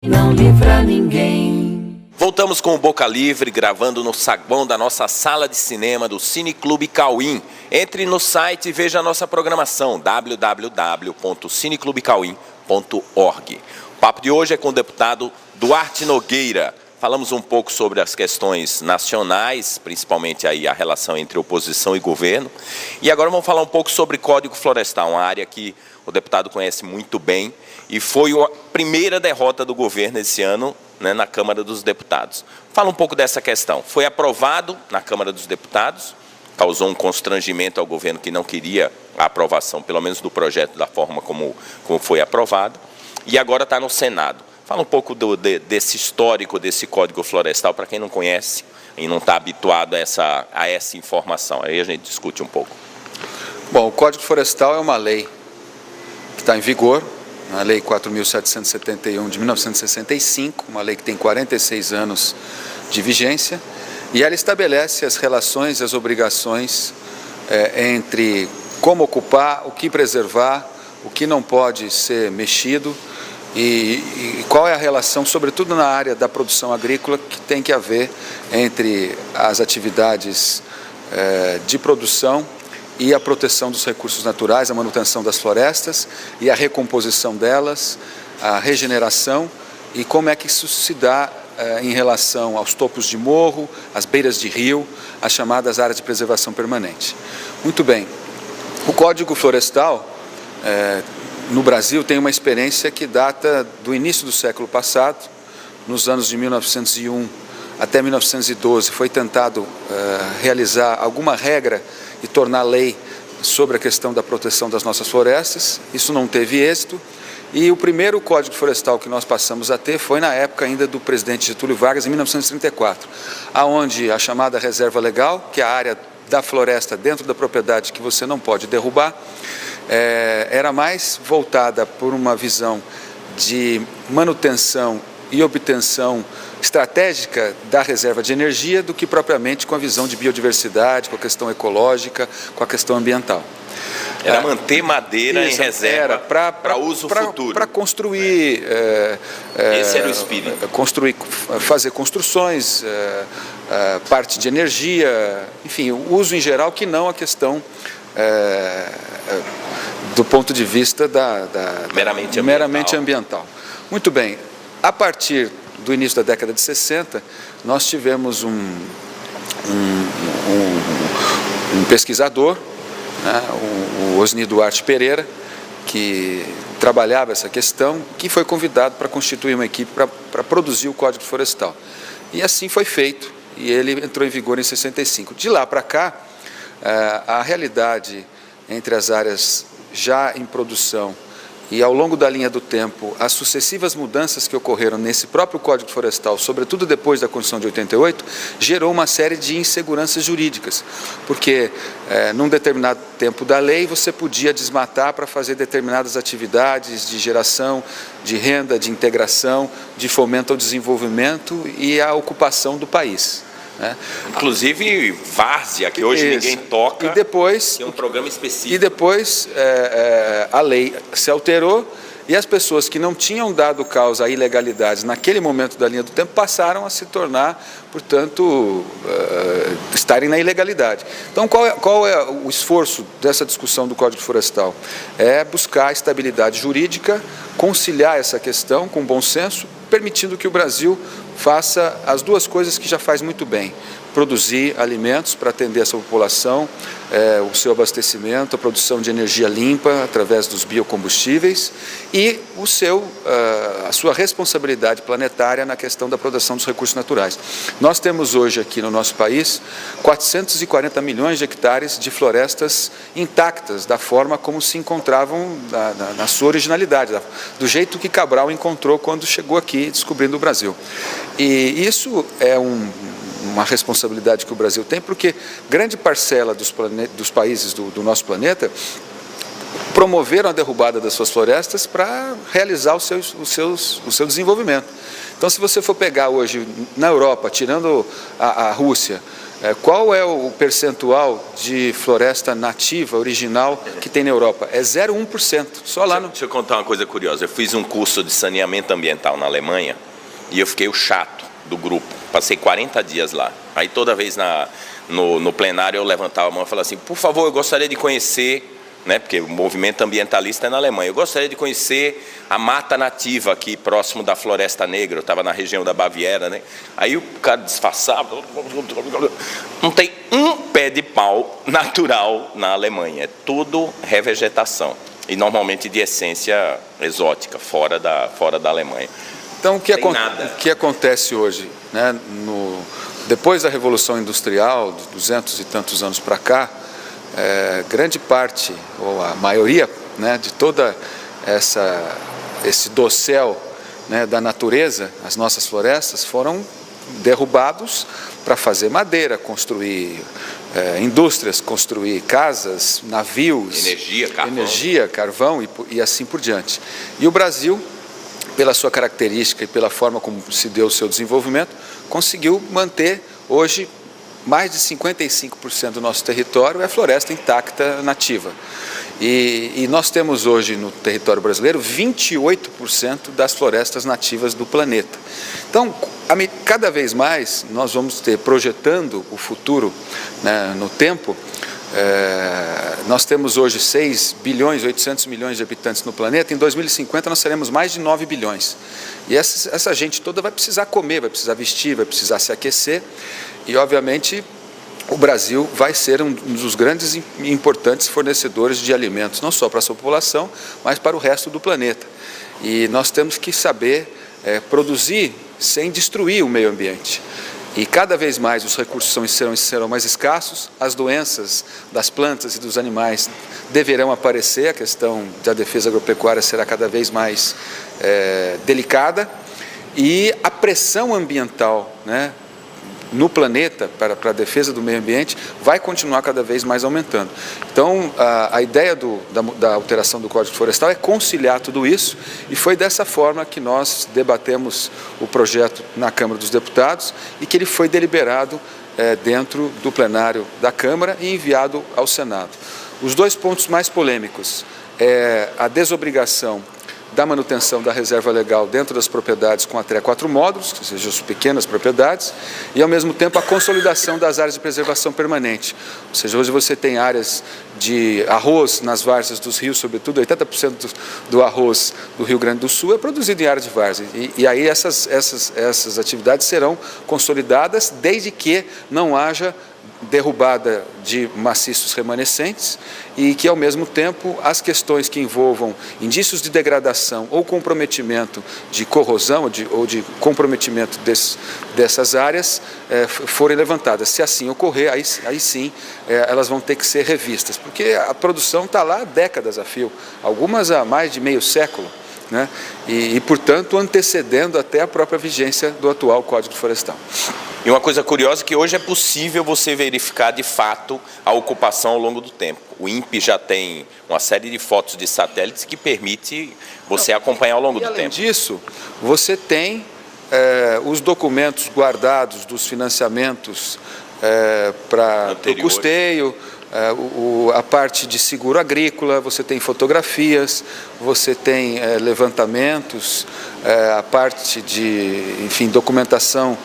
Não livra ninguém. Voltamos com o Boca Livre, gravando no saguão da nossa sala de cinema do Cineclube Cauim. Entre no site e veja a nossa programação, www.cineclubecauim.org. O papo de hoje é com o deputado Duarte Nogueira. Falamos um pouco sobre as questões nacionais, principalmente aí a relação entre oposição e governo. E agora vamos falar um pouco sobre Código Florestal, uma área que o deputado conhece muito bem e foi a primeira derrota do governo esse ano, né, na Câmara dos Deputados. Fala um pouco dessa questão. Foi aprovado na Câmara dos Deputados, causou um constrangimento ao governo que não queria a aprovação, pelo menos do projeto, da forma como foi aprovado, e agora está no Senado. Fala um pouco desse histórico desse Código Florestal, para quem não conhece e não está habituado a essa informação. Aí a gente discute um pouco. Bom, o Código Florestal é uma lei que está em vigor, a Lei 4.771 de 1965, uma lei que tem 46 anos de vigência, e ela estabelece as relações e as obrigações entre como ocupar, o que preservar, o que não pode ser mexido, e qual é a relação, sobretudo na área da produção agrícola, que tem que haver entre as atividades de produção e a proteção dos recursos naturais, a manutenção das florestas e a recomposição delas, a regeneração, e como é que isso se dá em relação aos topos de morro, às beiras de rio, as chamadas áreas de preservação permanente. Muito bem, o Código Florestal no Brasil tem uma experiência que data do início do século passado. Nos anos de 1901 até 1912 foi tentado realizar alguma regra e tornar lei sobre a questão da proteção das nossas florestas. Isso não teve êxito, e o primeiro Código Florestal que nós passamos a ter foi na época ainda do presidente Getúlio Vargas, em 1934, aonde a chamada reserva legal, que é a área da floresta dentro da propriedade que você não pode derrubar, era mais voltada por uma visão de manutenção e obtenção estratégica da reserva de energia do que propriamente com a visão de biodiversidade, com a questão ecológica, com a questão ambiental. Era manter madeira em reserva para uso futuro. Para construir... Esse era o espírito. Fazer construções, parte de energia, enfim, o uso em geral, que não a questão do ponto de vista meramente ambiental. Muito bem, a partir do início da década de 60, nós tivemos um pesquisador, né, o Osni Duarte Pereira, que trabalhava essa questão, que foi convidado para constituir uma equipe para produzir o Código Florestal. E assim foi feito, e ele entrou em vigor em 65. De lá para cá, a realidade entre as áreas já em produção e ao longo da linha do tempo, as sucessivas mudanças que ocorreram nesse próprio Código Florestal, sobretudo depois da Constituição de 88, gerou uma série de inseguranças jurídicas, porque num determinado tempo da lei você podia desmatar para fazer determinadas atividades de geração de renda, de integração, de fomento ao desenvolvimento e à ocupação do país. Inclusive várzea, que hoje ninguém toca, e depois, é um programa específico. E depois a lei se alterou e as pessoas que não tinham dado causa a ilegalidades naquele momento da linha do tempo passaram a se tornar, portanto, estarem na ilegalidade. Então, qual é o esforço dessa discussão do Código Florestal? É buscar a estabilidade jurídica, conciliar essa questão com bom senso, permitindo que o Brasil faça as duas coisas que já faz muito bem: produzir alimentos para atender essa população, o seu abastecimento, a produção de energia limpa através dos biocombustíveis e a sua responsabilidade planetária na questão da proteção dos recursos naturais. Nós temos hoje aqui no nosso país 440 milhões de hectares de florestas intactas, da forma como se encontravam na sua originalidade, do jeito que Cabral encontrou quando chegou aqui descobrindo o Brasil. E isso é uma responsabilidade que o Brasil tem, porque grande parcela dos países do nosso planeta promoveram a derrubada das suas florestas para realizar o seu desenvolvimento. Então, se você for pegar hoje na Europa, tirando a Rússia, Qual é o percentual de floresta nativa, original, que tem na Europa? É 0,1%, só lá no... Deixa eu contar uma coisa curiosa. Eu fiz um curso de saneamento ambiental na Alemanha e eu fiquei o chato do grupo. Passei 40 dias lá. Aí toda vez no plenário eu levantava a mão e falava assim, por favor, eu gostaria de conhecer... porque o movimento ambientalista é na Alemanha. Eu gostaria de conhecer a mata nativa aqui, próximo da Floresta Negra. Eu estava na região da Baviera, né? Aí o cara disfarçava. Não tem um pé de pau natural na Alemanha. É tudo revegetação. E normalmente de essência exótica, fora da Alemanha. Então, o que acontece hoje, né? Depois da Revolução Industrial, de 200 e tantos anos para cá, grande parte, ou a maioria, né, de toda esse dossel, né, da natureza, as nossas florestas, foram derrubados para fazer madeira, construir indústrias, construir casas, navios, energia, carvão e assim por diante. E o Brasil, pela sua característica e pela forma como se deu o seu desenvolvimento, conseguiu manter hoje mais de 55% do nosso território é floresta intacta nativa. E nós temos hoje no território brasileiro 28% das florestas nativas do planeta. Então, cada vez mais nós vamos ter, projetando o futuro, né, no tempo, nós temos hoje 6 bilhões, 800 milhões de habitantes no planeta. Em 2050 nós seremos mais de 9 bilhões. E essa gente toda vai precisar comer, vai precisar vestir, vai precisar se aquecer. E, obviamente, o Brasil vai ser um dos grandes e importantes fornecedores de alimentos, não só para a sua população, mas para o resto do planeta. E nós temos que saber produzir sem destruir o meio ambiente. E cada vez mais os recursos serão mais escassos, as doenças das plantas e dos animais deverão aparecer, a questão da defesa agropecuária será cada vez mais delicada, e a pressão ambiental, né, no planeta para a defesa do meio ambiente vai continuar cada vez mais aumentando. Então, a ideia da alteração do Código Florestal é conciliar tudo isso, e foi dessa forma que nós debatemos o projeto na Câmara dos Deputados e que ele foi deliberado dentro do plenário da Câmara e enviado ao Senado. Os dois pontos mais polêmicos é a desobrigação da manutenção da reserva legal dentro das propriedades com até 4 módulos, ou seja, as pequenas propriedades, e ao mesmo tempo a consolidação das áreas de preservação permanente. Ou seja, hoje você tem áreas de arroz nas várzeas dos rios, sobretudo 80% do arroz do Rio Grande do Sul é produzido em área de várzea. E aí essas atividades serão consolidadas desde que não haja derrubada de maciços remanescentes e que, ao mesmo tempo, as questões que envolvam indícios de degradação ou comprometimento de corrosão ou de comprometimento dessas áreas forem levantadas. Se assim ocorrer, aí sim elas vão ter que ser revistas, porque a produção está lá há décadas a fio, algumas há mais de meio século, né? E, portanto, antecedendo até a própria vigência do atual Código Florestal. E uma coisa curiosa é que hoje é possível você verificar de fato a ocupação ao longo do tempo. O INPE já tem uma série de fotos de satélites que permite você acompanhar ao longo do tempo. Além disso, você tem os documentos guardados dos financiamentos para o custeio, a parte de seguro agrícola, você tem fotografias, você tem levantamentos, a parte de, enfim, documentação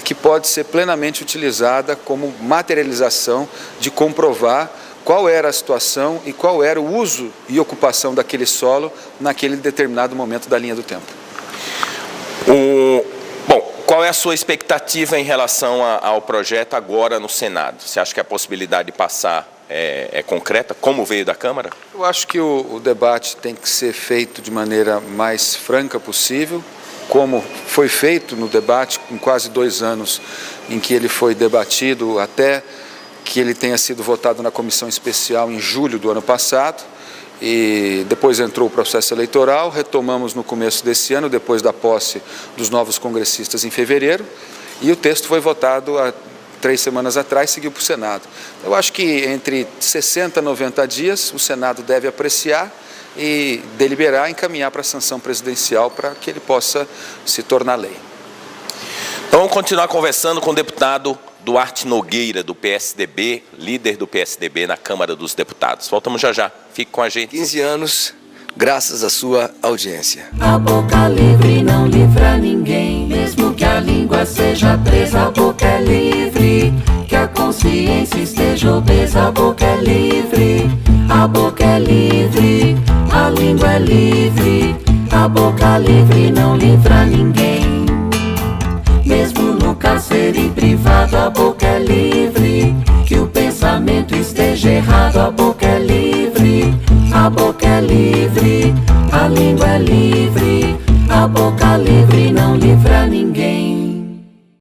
que pode ser plenamente utilizada como materialização de comprovar qual era a situação e qual era o uso e ocupação daquele solo naquele determinado momento da linha do tempo. Bom, qual é a sua expectativa em relação ao projeto agora no Senado? Você acha que a possibilidade de passar é concreta, como veio da Câmara? Eu acho que o debate tem que ser feito de maneira mais franca possível, como foi feito no debate em quase 2 anos em que ele foi debatido, até que ele tenha sido votado na comissão especial em julho do ano passado, e depois entrou o processo eleitoral, retomamos no começo desse ano, depois da posse dos novos congressistas em fevereiro, e o texto foi votado há 3 semanas atrás, seguiu para o Senado. Eu acho que entre 60 e 90 dias o Senado deve apreciar e deliberar, encaminhar para a sanção presidencial para que ele possa se tornar lei. Então vamos continuar conversando com o deputado Duarte Nogueira, do PSDB, líder do PSDB na Câmara dos Deputados. Voltamos já já. Fique com a gente. 15 anos, graças à sua audiência. A boca livre não livra ninguém, mesmo que a língua seja presa, a boca é livre. Que a consciência esteja obesa, a boca é livre. A boca é livre, a língua é livre. A boca livre não livra ninguém, mesmo no cárcere privado, a boca é livre. Que o pensamento esteja errado, a boca é livre.